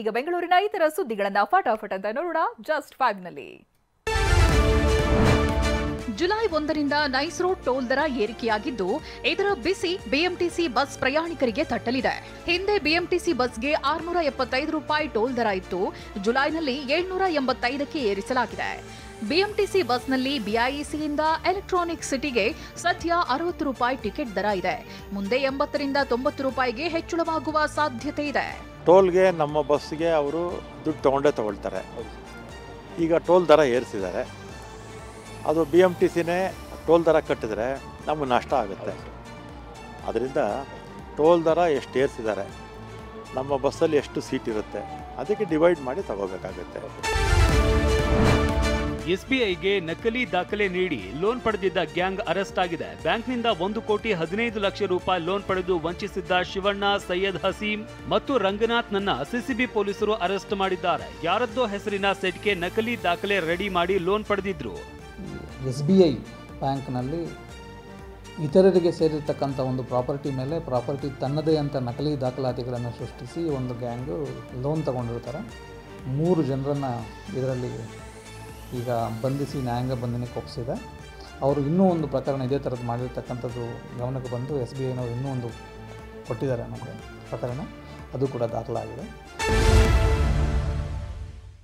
ಈಗ ಬೆಂಗಳೂರಿನ ಇತರ ಸುದ್ದಿಗಳನ್ನ ಫಟಾಫಟ್ ಅಂತ ನೋಡೋಣ ಜಸ್ಟ್ 5 ನಲ್ಲಿ. ಜುಲೈ 1ರಿಂದ ನೈಸ್ ರೋಡ್ ಟೋಲ್ ದರ ಏರಿಕೆಯಾಗಿದ್ದು ಇದರ ಬಿಸಿ ಬಿಎಂಟಿಸಿ ಬಸ್ ಪ್ರಯಾಣಿಕರಿಗೆ ತಟ್ಟಲಿದೆ. ಹಿಂದೆ ಬಿಎಂಟಿಸಿ ಬಸ್ಗೆ 675 ರೂಪಾಯಿ ಟೋಲ್ ದರ ಇತ್ತು. ಜುಲೈನಲ್ಲಿ 785ಕ್ಕೆ ಏರಿಸಲಾಗಿದೆ. ಬಿಎಂಟಿಸಿ ಬಸ್ನಲ್ಲಿ ಬಿಐಇಸಿಯಿಂದ ಎಲೆಕ್ಟ್ರಾನಿಕ್ ಸಿಟಿಗೆ ಸದ್ಯ 60 ರೂಪಾಯಿ ಟಿಕೆಟ್ ದರ ಇದೆ. ಮುಂದೆ 80ರಿಂದ 90 ರೂಪಾಯಿಗೆ ಹೆಚ್ಚಳವಾಗುವ ಸಾಧ್ಯತೆ ಇದೆ. ಟೋಲ್ಗೆ ನಮ್ಮ ಬಸ್ಗೆ ಅವರು ದುಡ್ಡು ತಗೊಳ್ತಾರೆ. ಈಗ ಟೋಲ್ ದರ ಏರಿಸಿದ್ದಾರೆ. ಅದು BMTCನೇ ಟೋಲ್ ದರ ಕಟ್ಟಿದ್ರೆ ನಮಗೆ ನಷ್ಟ ಆಗುತ್ತೆ. ಅದರಿಂದ ಟೋಲ್ ದರ ಎಷ್ಟು ಏರಿಸಿದ್ದಾರೆ, ನಮ್ಮ ಬಸ್ಸಲ್ಲಿ ಎಷ್ಟು ಸೀಟ್ ಇರುತ್ತೆ ಅದಕ್ಕೆ ಡಿವೈಡ್ ಮಾಡಿ ತಗೋಬೇಕಾಗುತ್ತೆ. ಎಸ್ಬಿಐಗೆ ನಕಲಿ ದಾಖಲೆ ನೀಡಿ ಲೋನ್ ಪಡೆದಿದ್ದ ಗ್ಯಾಂಗ್ ಅರೆಸ್ಟ್ ಆಗಿದೆ. ಬ್ಯಾಂಕ್ನಿಂದ 1,15,00,000 ರೂಪಾಯಿ ಲೋನ್ ಪಡೆದು ವಂಚಿಸಿದ್ದ ಶಿವಣ್ಣ, ಸೈಯದ್ ಹಸೀಂ ಮತ್ತು ರಂಗನಾಥ್ನನ್ನ ಸಿಸಿಬಿ ಪೊಲೀಸರು ಅರೆಸ್ಟ್ ಮಾಡಿದ್ದಾರೆ. ಯಾರದ್ದೋ ಹೆಸರಿನ ಸೆಟ್ಗೆ ನಕಲಿ ದಾಖಲೆ ರೆಡಿ ಮಾಡಿ ಲೋನ್ ಪಡೆದಿದ್ರು. SBI ಬ್ಯಾಂಕ್ನಲ್ಲಿ ಇತರರಿಗೆ ಸೇರಿರ್ತಕ್ಕಂಥ ಒಂದು ಪ್ರಾಪರ್ಟಿ ಮೇಲೆ ಪ್ರಾಪರ್ಟಿ ತನ್ನದೇ ಅಂತ ನಕಲಿ ದಾಖಲಾತಿಗಳನ್ನು ಸೃಷ್ಟಿಸಿ ಒಂದು ಗ್ಯಾಂಗು ಲೋನ್ ತಗೊಂಡಿರ್ತಾರೆ. 3 ಜನರನ್ನು ಇದರಲ್ಲಿ ಈಗ ಬಂಧಿಸಿ ನ್ಯಾಯಾಂಗ ಬಂಧನಕ್ಕೆ ಒಪ್ಪಿಸಿದೆ. ಅವರು ಇನ್ನೂ ಒಂದು ಪ್ರಕರಣ ಇದೇ ಥರದ್ದು ಮಾಡಿರ್ತಕ್ಕಂಥದ್ದು ಗಮನಕ್ಕೆ ಬಂದು SBIನವರು ಇನ್ನೂ ಒಂದು ಕೊಟ್ಟಿದ್ದಾರೆ ನಮಗೆ ಪ್ರಕರಣ, ಅದು ಕೂಡ ದಾಖಲಾಗಿದೆ.